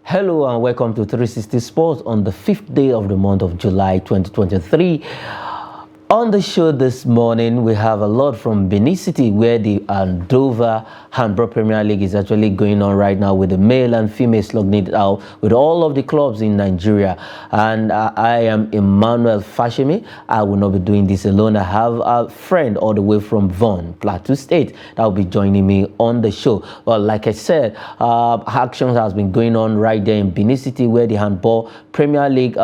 Hello and welcome to 360 Sports on the 5th day of the month of July 2023. On the show this morning, we have a lot from Benin City, where the Andova Handball Premier League is actually going on right now with the male and female slug knit out with all of the clubs in Nigeria. And I am Emmanuel Fashemi. I will not be doing this alone. I have a friend all the way from Vaughan, Plateau State, that will be joining me on the show. Well, like I said, action has been going on right there in Benin City, where the Handball Premier League,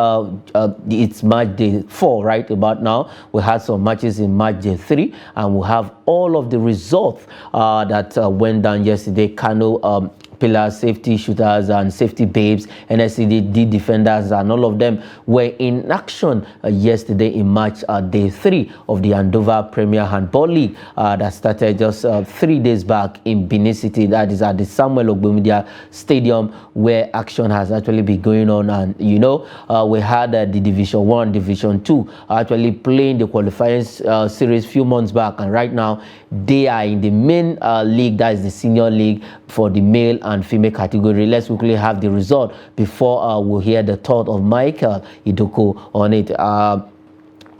it's match day 4 right about now. We had some matches in match day 3, and we'll have all of the results that went down yesterday. Kano pillars, safety shooters, and safety babes, NSCD defenders, and all of them were in action yesterday in match day 3 of the Andova Premier Handball League that started just 3 days back in Benin City. That is at the Samuel Ogbemudia Stadium, where action has actually been going on. And you know, we had the Division 1, Division 2 actually playing the qualifying series few months back, and right now they are in the main league, that is the senior league for the male and female category. Let's quickly have the result before we'll hear the thought of Michael Idoko on it.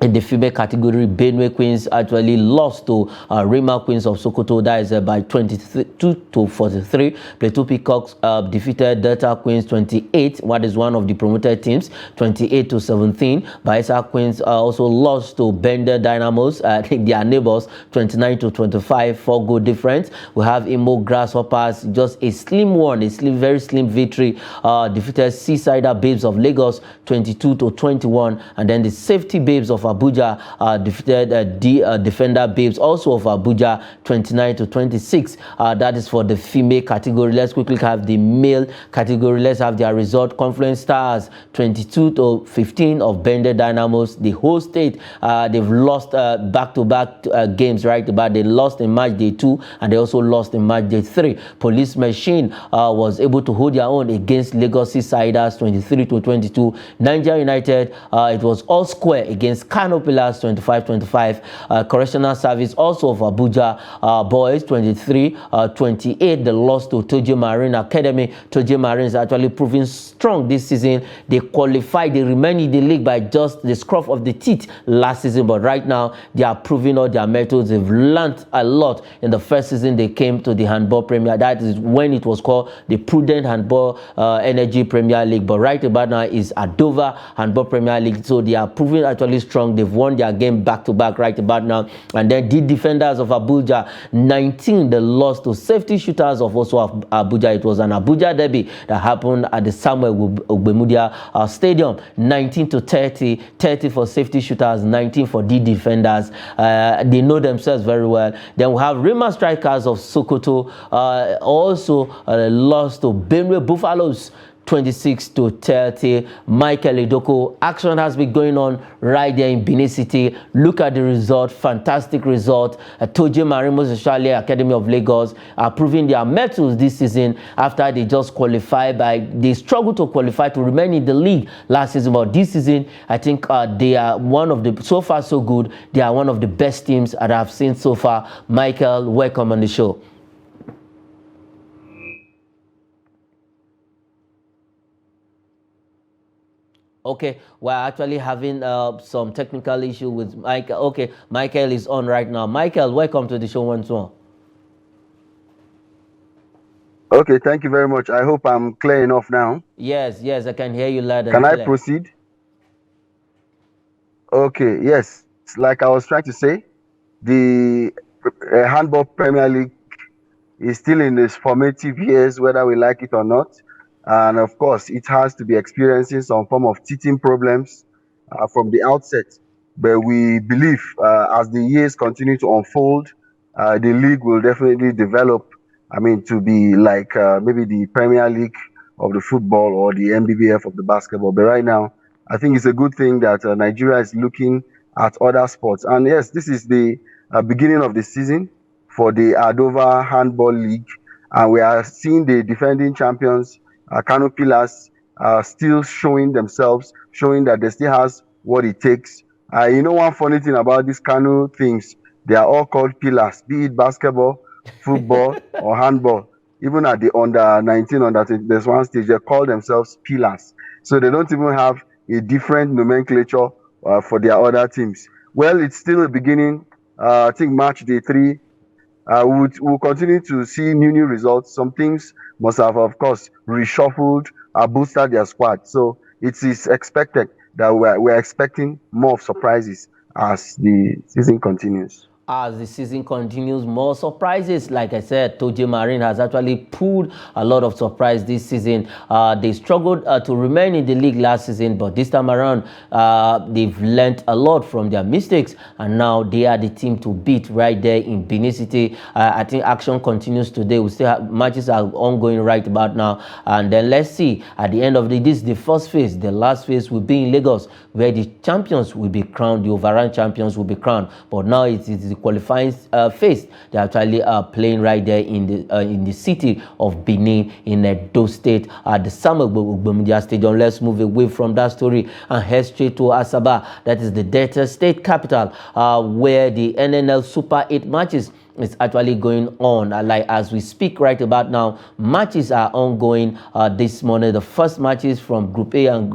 In the female category, Benue Queens actually lost to Rima Queens of Sokoto. That is by 22 to 43. Plateau Peacocks defeated Delta Queens 28. What is one of the promoted teams, 28 to 17. Baisa Queens also lost to Bender Dynamos, their neighbors, 29 to 25. 4 goal difference. We have Imo Grasshoppers, just a slim one, very slim victory. Defeated Seaside Babes of Lagos, 22 to 21. And then the Safety Babes of Abuja defeated Defender Babes also of Abuja, 29 to 26. That is for the female category. Let's quickly have the male category. Let's have their result. Confluence Stars, 22 to 15 of Bender Dynamos. The whole state, they've lost back-to-back games, right? But they lost in match day 2, and they also lost in match day 3. Police Machine was able to hold their own against Lagos Seasiders, 23 to 22. Nigeria United, it was all square against Kano Pillars, 25-25. Correctional Service also of Abuja boys, 23-28. They lost to Toje Marine Academy. Toje Marine is actually proving strong this season. They qualified, they remain in the league by just the scruff of the teeth last season, but right now they are proving all their methods. They've learned a lot in the first season they came to the Handball Premier. That is when it was called the Prudent Handball Energy Premier League, but right about now is Adova Handball Premier League. So they are proving actually strong. They've won their game back-to-back right about now. And then the Defenders of Abuja, 19, they lost to Safety Shooters of also of Abuja. It was an Abuja derby that happened at the Samuel Ogbemudia Stadium, 19 to 30. 30 for Safety Shooters, 19 for the Defenders. They know themselves very well. Then we have Rima Strikers of Sokoto, also lost to Benue Buffaloes, 26 to 30. Michael Idoko, action has been going on right there in Benin City. Look at the result, fantastic result. Toje Marimo Socially Academy of Lagos are proving their mettle this season after they just qualified they struggled to qualify to remain in the league last season, but this season I think they are one of the, so far so good, they are one of the best teams that I've seen so far. Michael, welcome on the show. Okay, we're actually having some technical issue with Michael. Okay, Michael is on right now. Michael, welcome to the show once more. Okay, thank you very much. I hope I'm clear enough now. Yes, I can hear you loud and Can clear. I proceed? Okay, yes. Like I was trying to say, the Handball Premier League is still in its formative years, whether we like it or not. And of course, it has to be experiencing some form of teething problems from the outset. But we believe as the years continue to unfold, the league will definitely develop. I mean, to be like maybe the Premier League of the football or the MBBF of the basketball. But right now, I think it's a good thing that Nigeria is looking at other sports. And yes, this is the beginning of the season for the Adova Handball League. And we are seeing the defending champions, Kano Pillars, still showing themselves, showing that they still has what it takes. You know, one funny thing about these Kano things, they are all called pillars, be it basketball, football, or handball. even at the under 19, under 20, there's one stage they call themselves pillars. So they don't even have a different nomenclature for their other teams. Well, it's still a beginning. I think match day 3. We'll continue to see new results. Some teams must have, of course, reshuffled, boosted their squad. So it is expected that we're expecting more of surprises as the season continues. As the season continues, more surprises. Like I said, Toje Marine has actually pulled a lot of surprise this season. They struggled to remain in the league last season, but this time around, they've learned a lot from their mistakes, and now they are the team to beat right there in Benin City. I think action continues today. We still have matches are ongoing right about now, and then let's see at the end of this is the first phase. The last phase will be in Lagos, where the champions will be crowned, the overall champions will be crowned. But now it is the qualifying phase. They actually are playing right there in the city of Benin in Edo State at the Samuel Gbagbo Stadium. Let's move away from that story and head straight to Asaba. That is the Delta State capital, where the NNL Super 8 matches is actually going on. Like as we speak right about now, matches are ongoing this morning. The first matches from Group A and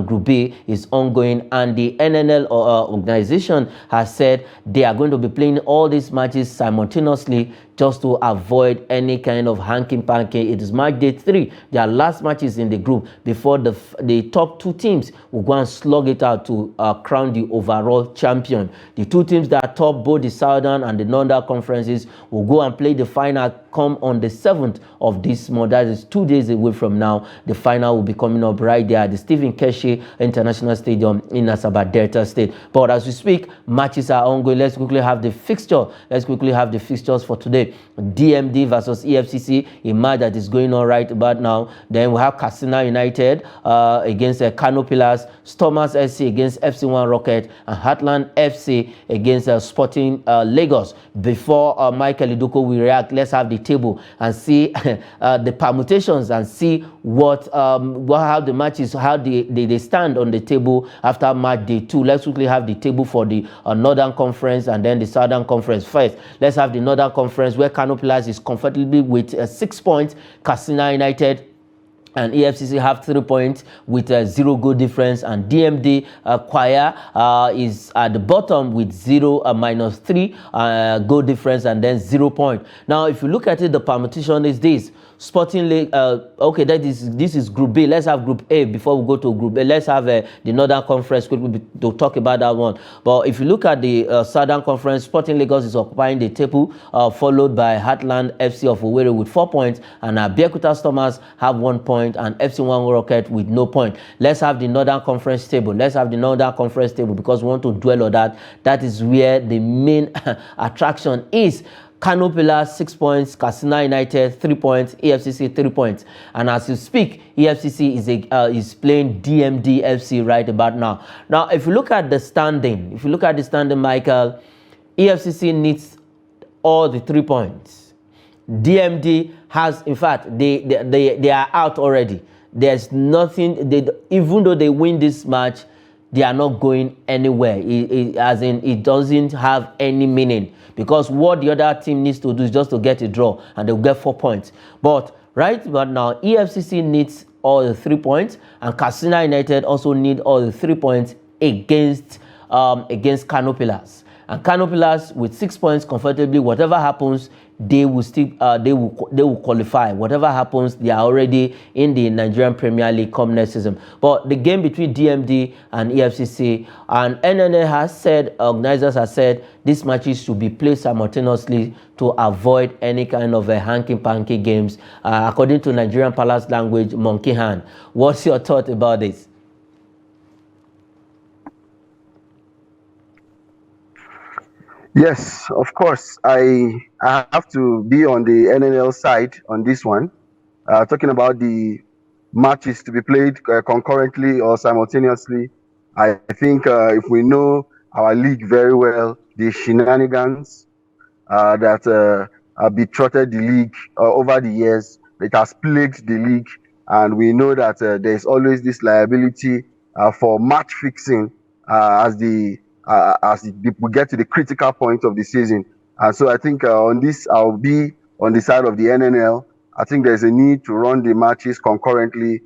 Group B is ongoing, and the NNL organization has said they are going to be playing all these matches simultaneously just to avoid any kind of hanky-panky. It is match day 3, their last matches in the group before the top 2 teams will go and slug it out to crown the overall champion. The 2 teams that top both the Southern and the Northern conferences will go and play the final come on the 7th of this month. That is 2 days away from now. The final will be coming up right there at the Stephen Keshi International Stadium in Asaba, Delta State. But as we speak, matches are ongoing. Let's quickly have the fixture. Let's quickly have the fixtures for today. DMD versus EFCC, a match that is going on right about now. Then we have Katsina United against Kano Pillars, Stormers FC against FC1 Rocket, and Heartland FC against Sporting Lagos. Before Michael Idoko will react, let's have the table and see the permutations and see how the matches, how they stand on the table after match day 2. Let's quickly have the table for the Northern Conference and then the Southern Conference first. Let's have the Northern Conference, where Kano Pillars is comfortably with 6 points. Katsina United and EFCC have 3 points with a 0 goal difference, and DMD Choir is at the bottom with 0 minus 3 goal difference and then 0 point. Now, if you look at it, the permutation is this. Sporting League, okay, this is Group B. Let's have Group A before we go to Group A. Let's have the Northern Conference to talk about that one. But if you look at the Southern Conference, Sporting Lagos is occupying the table, followed by Heartland FC of Owerri with 4 points, and Abeokuta Stormers have 1 point, and FC1 Rocket with no point. Let's have the Northern Conference table. Let's have the Northern Conference table because we want to dwell on that. That is where the main attraction is. Kano Pillars 6 points, Katsina United 3 points, EFCC 3 points. And as you speak, EFCC is playing DMD FC right about now. Now, if you look at the standing, Michael, EFCC needs all the 3 points. DMD has, in fact, they are out already. There's nothing. Even though they win this match, they are not going anywhere. As in, it doesn't have any meaning, because what the other team needs to do is just to get a draw, and they'll get 4 points. But right now, EFCC needs all the 3 points, and Katsina United also need all the 3 points against Kano Pillars. And Kano Pillars with 6 points comfortably. Whatever happens, they will still they will qualify. Whatever happens, they are already in the Nigerian Premier League come next season. But the game between DMD and EFCC and NNL has said, organizers have said, these matches should be played simultaneously to avoid any kind of hanky-panky games. According to Nigerian Palace language, monkey hand. What's your thought about this? Yes, of course. I have to be on the NNL side on this one, talking about the matches to be played concurrently or simultaneously. I think if we know our league very well, the shenanigans that have betrothed the league over the years, it has plagued the league, and we know that there's always this liability for match fixing as we get to the critical point of the season. And so I think on this, I'll be on the side of the NNL. I think there's a need to run the matches concurrently,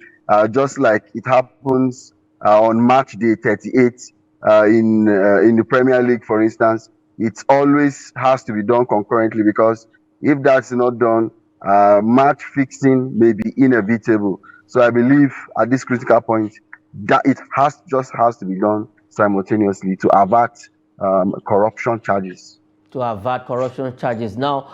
just like it happens on match day 38 in the Premier League, for instance. It always has to be done concurrently, because if that's not done, match fixing may be inevitable. So I believe at this critical point that it has to be done simultaneously to avert corruption charges. To avert corruption charges. Now,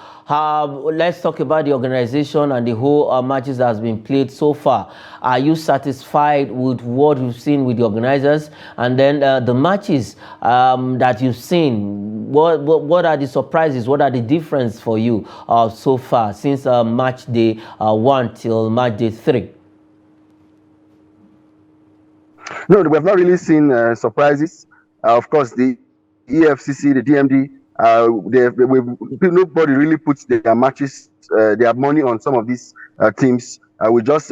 let's talk about the organization and the whole matches that has been played so far. Are you satisfied with what you've seen with the organizers? And then the matches that you've seen, what are the surprises? What are the difference for you so far since match day 1 till match day 3? No, we have not really seen surprises. Of course, the EFCC, the DMD, nobody really puts their matches, their money on some of these teams. We just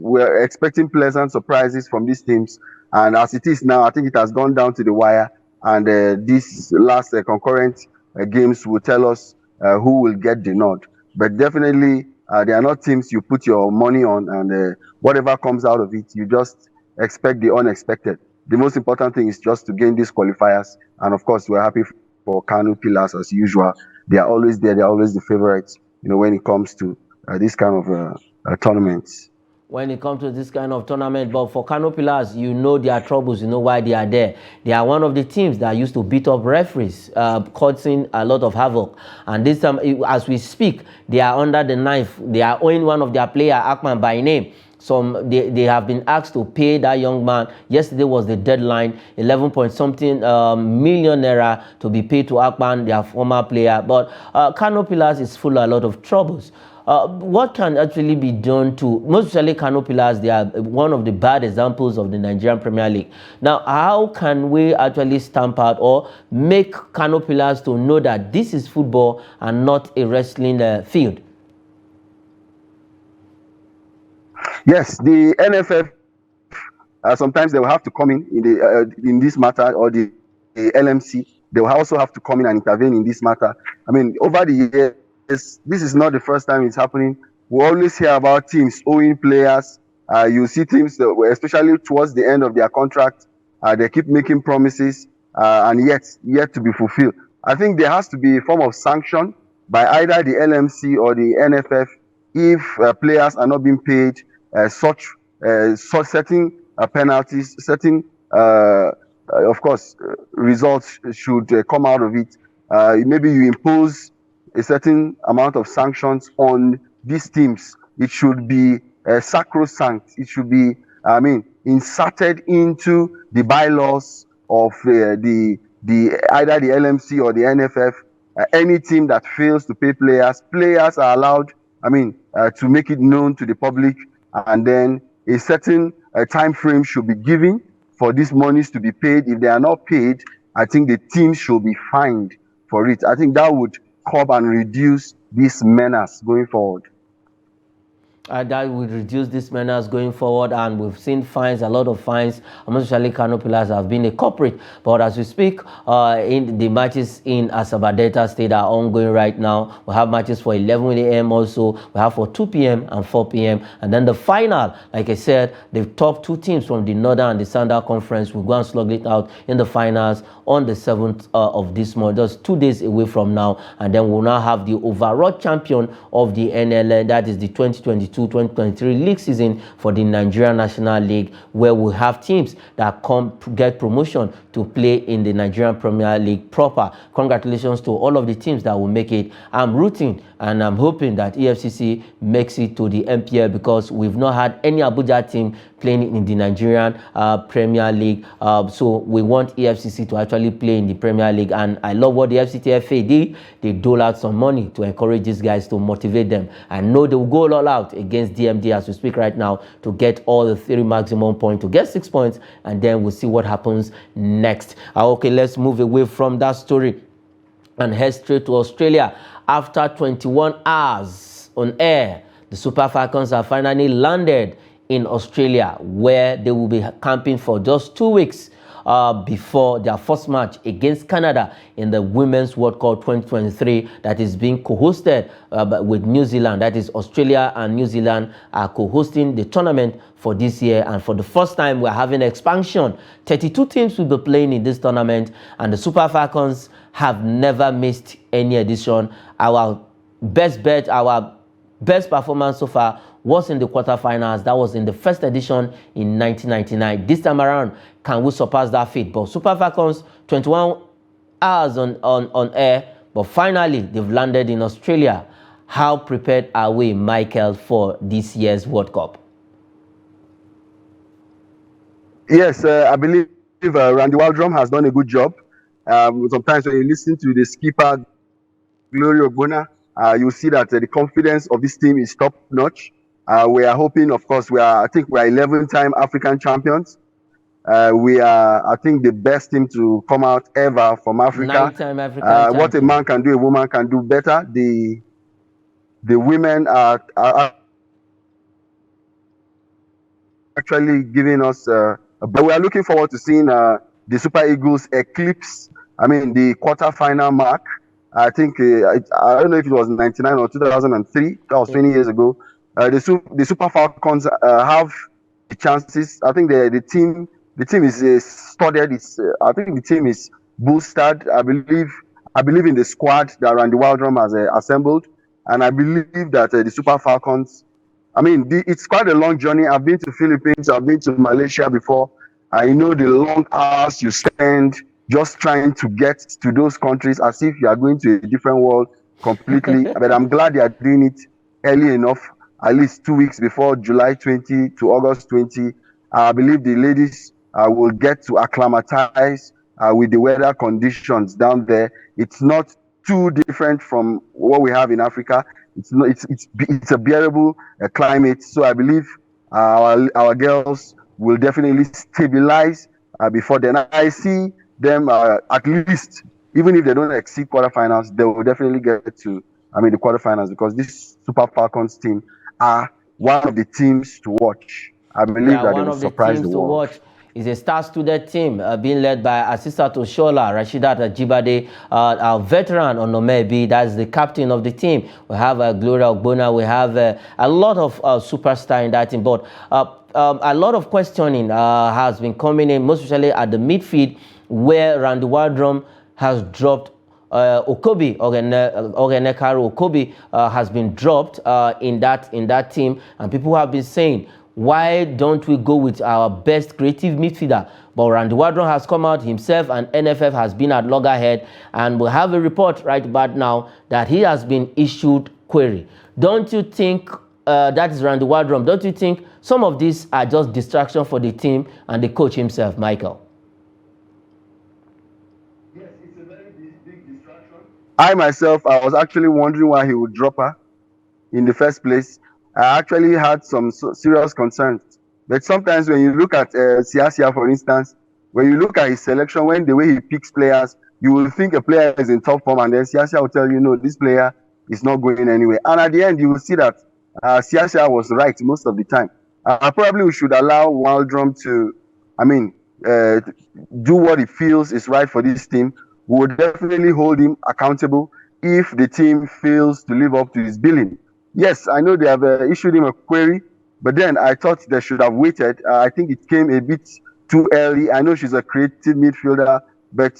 we're expecting pleasant surprises from these teams. And as it is now, I think it has gone down to the wire. And these last concurrent games will tell us who will get the nod. But definitely, they are not teams you put your money on, and whatever comes out of it, you just expect the unexpected. The most important thing is just to gain these qualifiers. And of course, we're happy for Kano Pillars as usual. They are always there. They're always the favorites, when it comes to this kind of tournaments. When it comes to this kind of tournament, but for Kano Pillars, you know their troubles, you know why they are there. They are one of the teams that used to beat up referees, causing a lot of havoc. And this time, as we speak, they are under the knife. They are owing one of their player, Akman, by name. They have been asked to pay that young man. Yesterday was the deadline, 11 point something million naira to be paid to Akman, their former player. But Kano Pillars is full of a lot of troubles. What can actually be done to, most especially Kano Pillars? They are one of the bad examples of the Nigerian Premier League. Now, how can we actually stamp out or make Kano Pillars to know that this is football and not a wrestling field? Yes, the NFF, sometimes they will have to come in this matter, or the LMC, they will also have to come in and intervene in this matter. I mean, over the years, this is not the first time it's happening. We always hear about teams owing players. You see teams, especially towards the end of their contract, they keep making promises and yet to be fulfilled. I think there has to be a form of sanction by either the LMC or the NFF if players are not being paid such certain penalties, certain of course results should come out of it. Maybe you impose a certain amount of sanctions on these teams. It should be sacrosanct. It should be, inserted into the bylaws of either the LMC or the NFF. Any team that fails to pay players are allowed, to make it known to the public, and then a certain time frame should be given for these monies to be paid. If they are not paid, I think the team should be fined for it. I think that would curb and reduce this menace going forward. That would reduce this menace going forward, and we've seen fines, a lot of fines. Especially Kano Pillars have been a culprit. But as we speak, in the matches in Asaba Delta State are ongoing right now. We have matches for 11 a.m. also. We have for 2 p.m. and 4 p.m. And then the final, like I said, the top two teams from the Northern and the Southern Conference will go and slug it out in the finals on the 7th of this month, just 2 days away from now. And then we'll now have the overall champion of the NNL, that is the 2022-2023 league season for the Nigerian National League, where we have teams that come get promotion to play in the Nigerian Premier League proper. Congratulations to all of the teams that will make it. I'm rooting and I'm hoping that EFCC makes it to the MPL, because we've not had any Abuja team playing in the Nigerian Premier League. So we want EFCC to actually play in the Premier League. And I love what the FCTFA did. They dole out some money to encourage these guys, to motivate them. I know they will go all out against DMD as we speak right now to get all the 3 maximum points, to get 6 points, and then we'll see what happens next. Okay, let's move away from that story and head straight to Australia. After 21 hours on air, the Super Falcons have finally landed in Australia, where they will be camping for just 2 weeks. before their first match against Canada in the Women's World Cup 2023 that is being co-hosted with New Zealand. That is Australia and New Zealand are co-hosting the tournament for this year, and for the first time we're having expansion. 32 teams will be playing in this tournament, and the Super Falcons have never missed any edition. Our best bet, our best performance so far was in the quarterfinals. That was in the first edition in 1999. This time around, can we surpass that feat? But Super Falcons, 21 hours on air, but finally they've landed in Australia. How prepared are we, Michael, for this year's World Cup? Yes, I believe Randy Waldrum has done a good job. Sometimes when you listen to the skipper, Glory Ogbonna, you see that the confidence of this team is top notch. We are hoping, of course, I think we are 11-time African champions. We are, I think, the best team to come out ever from Africa. 9-time African what a man can do, a woman can do better. The women are actually giving us, but we are looking forward to seeing the Super Eagles eclipse, the quarterfinal mark. I think, I don't know if it was 99 or 2003, that was 20 years ago. The Super Falcons have the chances. I think the team is studied. I think the team is boosted. I believe in the squad that Randy Waldrum has assembled, and I believe that the Super Falcons, it's quite a long journey. I've been to Philippines, I've been to Malaysia before. I know the long hours you spend just trying to get to those countries as if you are going to a different world completely. But I'm glad they are doing it early enough, at least 2 weeks before July 20 to August 20. I believe the ladies will get to acclimatize with the weather conditions down there. It's not too different from what we have in Africa. It's a bearable climate. So I believe our girls will definitely stabilize before then. I see them at least, even if they don't exceed quarterfinals, they will definitely get to the quarterfinals, because this Super Falcons team are one of the teams to watch. I believe that they will surprise the world. Watch. Is a star-studded team being led by Asisat Oshola, Rashidat Ajibade, our veteran Onomebi, that's the captain of the team. We have Gloria Ogbonna, we have a lot of superstars in that team. But a lot of questioning has been coming in, most especially at the midfield, where Randy Waldrum has dropped Okobi, Ogenekaro Okobi has been dropped in that team, and people have been saying, why don't we go with our best creative midfielder? But Randy Waldrum has come out himself, and NFF has been at loggerhead, and we have a report right about now that he has been issued query. Don't you think that is Randy Waldrum? Don't you think some of these are just distraction for the team and the coach himself, Michael? Yes, it's a very big distraction. I myself, I was actually wondering why he would drop her in the first place. I actually had some serious concerns. But sometimes when you look at Siasia, for instance, when you look at his selection, when the way he picks players, you will think a player is in top form, and then Siasia will tell you, no, this player is not going anywhere. And at the end, you will see that Siasia was right most of the time. Probably we should allow Waldrum to, do what he feels is right for this team. We will definitely hold him accountable if the team fails to live up to his billing. Yes, I know they have issued him a query, but then I thought they should have waited. I think it came a bit too early. I know she's a creative midfielder, but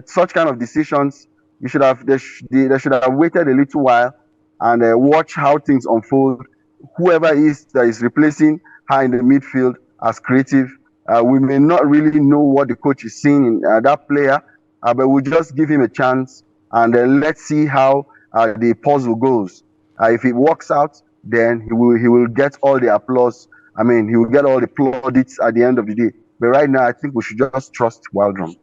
such kind of decisions, they should have waited a little while and watch how things unfold. Whoever is that is replacing her in the midfield as creative, we may not really know what the coach is seeing in that player, but we'll just give him a chance, and let's see how the puzzle goes. If it works out, then he will get all the applause. He will get all the plaudits at the end of the day. But right now, I think we should just trust Waldrum.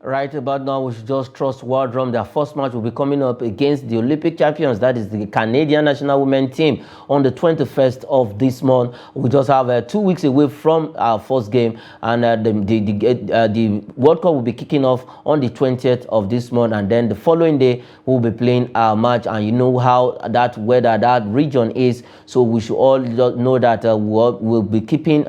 Right about now, we should just trust World Drum. Their first match will be coming up against the Olympic champions, that is the Canadian national women team, on the 21st of this month. We just have 2 weeks away from our first game, and the World Cup will be kicking off on the 20th of this month, and then the following day we'll be playing our match. And you know how that weather, that region is, so we should all know that we'll be keeping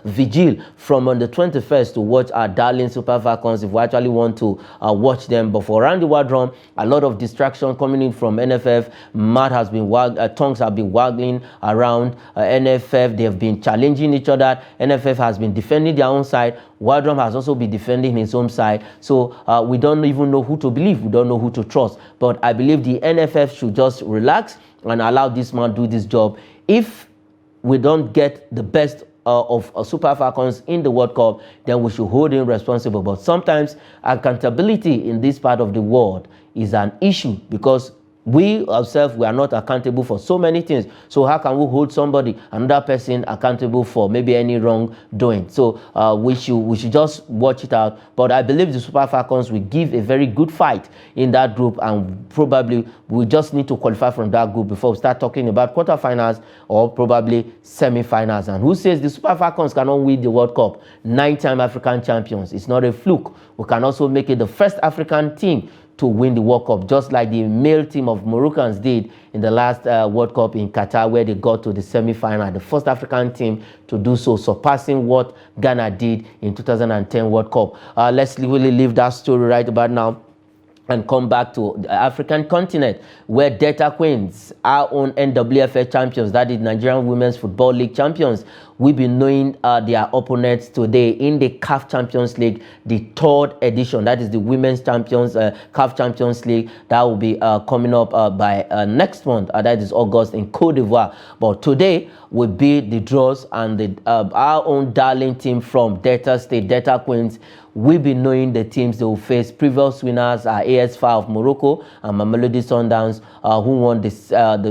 vigil from on the 21st to watch our darling Super Falcons if we actually want to watch them. But for around the world drum, a lot of distraction coming in from NFF. Matt has been tongues have been waggling around NFF. They have been challenging each other. NFF has been defending their own side. World Drum has also been defending his own side. So we don't even know who to believe. We don't know who to trust. But I believe the NFF should just relax and allow this man do this job. If we don't get the best of Super Falcons in the World Cup, then we should hold him responsible. But sometimes accountability in this part of the world is an issue, because we ourselves, we are not accountable for so many things. So how can we hold somebody, another person, accountable for maybe any wrongdoing? So we should just watch it out. But I believe the Super Falcons will give a very good fight in that group, and probably we just need to qualify from that group before we start talking about quarterfinals or probably semi-finals. And who says the Super Falcons cannot win the World Cup? 9-time African champions. It's not a fluke. We can also make it the first African team to win the World Cup, just like the male team of Moroccans did in the last World Cup in Qatar, where they got to the semi-final, the first African team to do so, surpassing what Ghana did in 2010 World Cup. Let's really leave that story right about now and come back to the African continent, where Delta Queens, our own NWFL champions, that is Nigerian Women's Football League champions, we'll be knowing their opponents today in the CAF Champions League, the 3rd edition. That is the Women's Champions CAF Champions League. That will be coming up by next month. That is August in Cote d'Ivoire. But today will be the draws, and our own darling team from Delta State, Delta Queens, we'll be knowing the teams they will face. Previous winners are AS FAR of Morocco and Mamelodi Sundowns, who won this as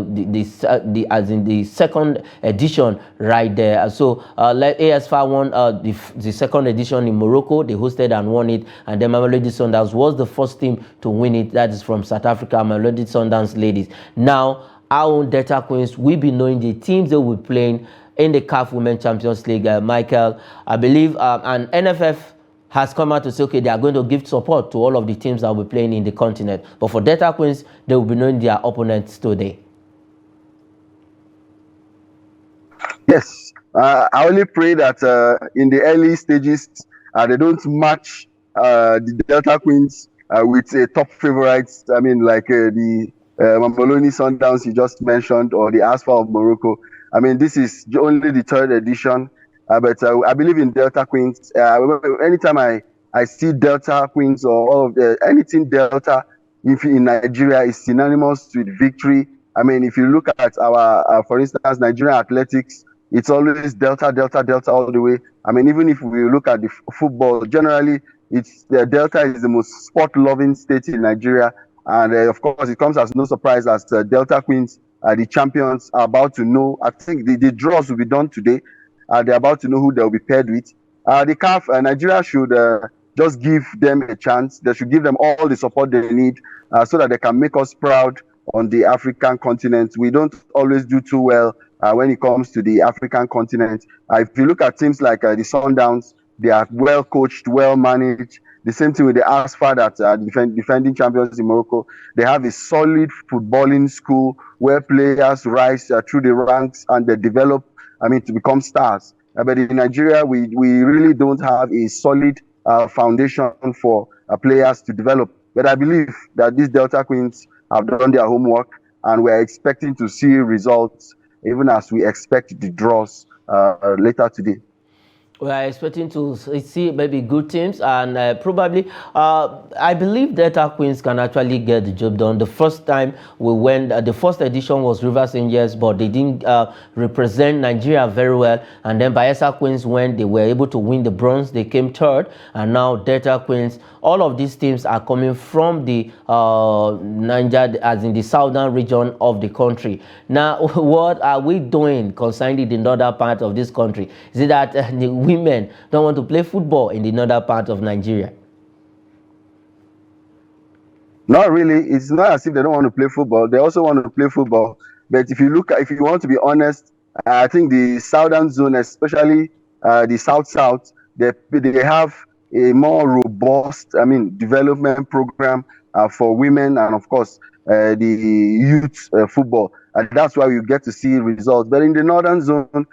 in the 2nd edition right there. So AS FAR won the 2nd edition in Morocco. They hosted and won it, and then Mamelodi Sundowns was the first team to win it. That is from South Africa, Mamelodi Sundowns ladies. Now our own Delta Queens will be knowing the teams they will be playing in the CAF Women Champions League. Michael, I believe, and NFF has come out to say, okay, they are going to give support to all of the teams that will be playing in the continent. But for Delta Queens, they will be knowing their opponents today. Yes, I only pray that in the early stages, they don't match the Delta Queens with top favorites. I mean, like the Mamelodi Sundowns you just mentioned, or the ASFA of Morocco. I mean, this is only the 3rd edition. But I believe in Delta Queens. Anytime I see Delta Queens or all of anything Delta in Nigeria is synonymous with victory. I mean, if you look at our for instance, Nigerian athletics, it's always Delta, Delta, Delta all the way. I mean, even if we look at the football, generally, it's Delta is the most sport-loving state in Nigeria. And of course, it comes as no surprise as Delta Queens, the champions, are about to know. I think the draws will be done today. They're about to know who they'll be paired with. The CAF, Nigeria should just give them a chance. They should give them all the support they need so that they can make us proud on the African continent. We don't always do too well when it comes to the African continent. If you look at teams like the Sundowns, they are well coached, well managed. The same thing with the ASFA that are defending champions in Morocco. They have a solid footballing school where players rise through the ranks and they develop, to become stars. But in Nigeria, we really don't have a solid foundation for players to develop. But I believe that these Delta Queens have done their homework, and we're expecting to see results, even as we expect the draws later today. We are expecting to see maybe good teams, and probably I believe Delta Queens can actually get the job done. The first time we went, the first edition was Rivers Angels, but they didn't represent Nigeria very well. And then Bayelsa Queens, when they were able to win the bronze, they came 3rd. And now Delta Queens, all of these teams are coming from the Niger, as in the southern region of the country. Now, what are we doing concerning the northern part of this country? Is it that the women don't want to play football in the northern part of Nigeria? Not really. It's not as if they don't want to play football. They also want to play football. But if you want to be honest, I think the southern zone, especially the south, they have a more robust, I mean, development program for women and of course the youth football. And that's why you get to see results. But in the northern zone,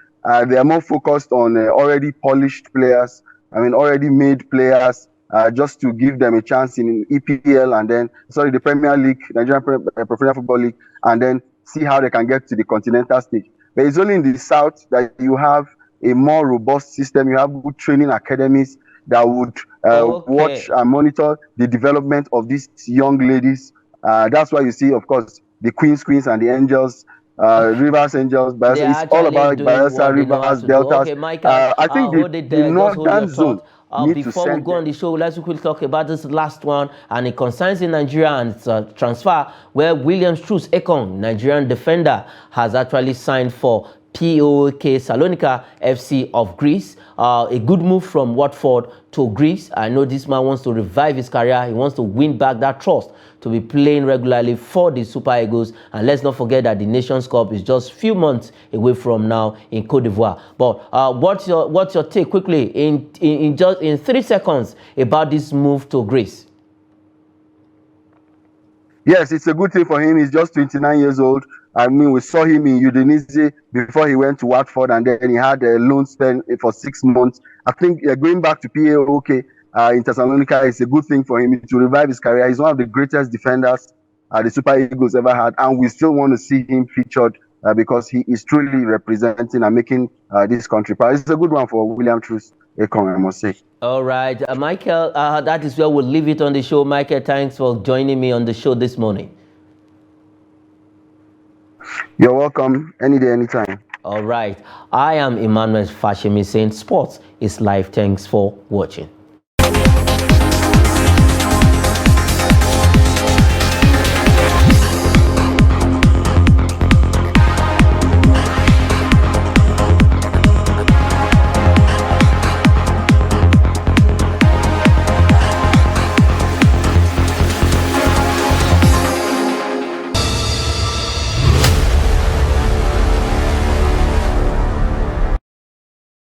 they are more focused on already polished players. I mean, already made players just to give them a chance in EPL and then, sorry, the Premier League, Nigerian Professional Football League, and then see how they can get to the continental stage. But it's only in the south that you have a more robust system. You have good training academies that would watch Okay. and monitor the development of these young ladies. That's why you see, of course, the Queens and the Angels, Rivers Angels. But They're it's all actually about doing Bayelsa, what they know how Rivers, to do. Deltas. Okay, Michael, I think hold it the there. Just hold your northern zone thought. need to Before we send go on the show, let's quickly talk about this last one, and it concerns in Nigeria and its transfer, where Williams Truss Ekong, Nigerian defender, has actually signed for POK Salonika FC of Greece. A good move from Watford to Greece. I know this man wants to revive his career. He wants to win back that trust to be playing regularly for the Super Eagles. And let's not forget that the Nations Cup is just a few months away from now in Cote d'Ivoire. But what's your take quickly in just in 3 seconds about this move to Greece? Yes, it's a good thing for him. He's just 29 years old. I mean, we saw him in Udinese before he went to Watford, and then he had a loan spell for 6 months. I think going back to PAOK in Thessalonica is a good thing for him to revive his career. He's one of the greatest defenders the Super Eagles ever had, and we still want to see him featured because he is truly representing and making this country proud. It's a good one for William Truss Ekong, I must say. All right, Michael, that is where we'll leave it on the show. Michael, thanks for joining me on the show this morning. You're welcome. Any day, anytime. All right, I am Emmanuel Fashemi saying sports is life. Thanks for watching.